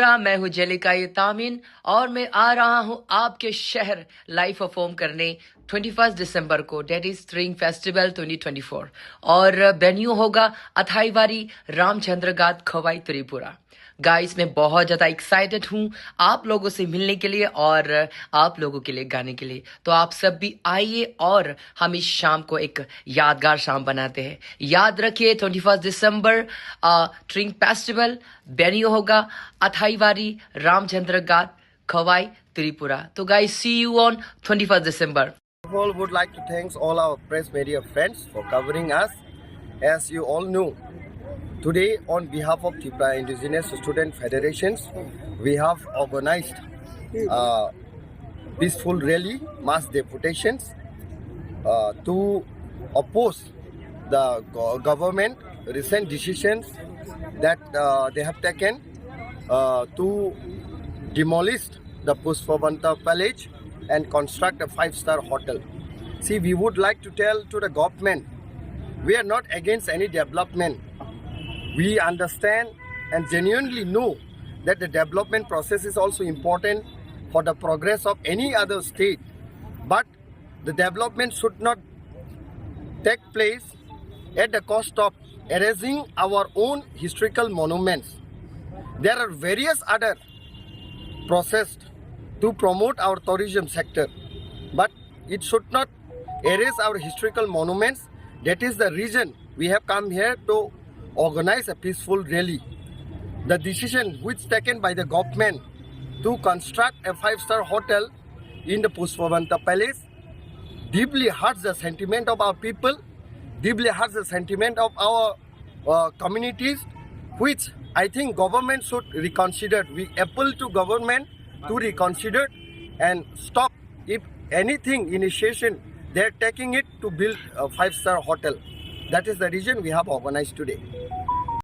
मैं हूँ जेलिका ये तामिन और मैं आ रहा हूँ आपके शहर लाइव परफॉर्म करने 21 दिसंबर को, डेट इज स्ट्रिंग फेस्टिवल 2024। और वेन्यू होगा अथाईवारी रामचंद्र घाट खवाई त्रिपुरा। गाइस मैं बहुत ज़्यादा एक्साइटेड हूँ आप लोगों से मिलने के लिए और आप लोगों के लिए गाने के लिए। तो आप सब भी आइए और हम इस शाम को एक यादगार शाम बनाते हैं। याद रखिए 21 दिसंबर स्ट्रिंग फेस्टिवल, वेन्यू होगा अथाईवारी रामचंद्र घाट खवाई त्रिपुरा। तो guys see you on 21 December. All would like to thank all our press media friends for covering us. As you all know, today on behalf of Tripura Indigenous Student Federations, we have organized peaceful rally, mass deputations to oppose the government recent decisions that they have taken to demolish the Pushpavanta Palace and construct a 5-star hotel. See, we would like to tell to the government, we are not against any development. We understand and genuinely know that the development process is also important for the progress of any other state. But the development should not take place at the cost of erasing our own historical monuments. There are various other processes to promote our tourism sector, but it should not erase our historical monuments. That is the reason we have come here to organize a peaceful rally. The decision which taken by the government to construct a 5-star hotel in the Pushpavanta Palace deeply hurts the sentiment of our people, deeply hurts the sentiment of our communities, which I think government should reconsider. We appeal to government to reconsider and stop, if anything initiation they're taking it to build a 5-star hotel. That is the reason we have organized today.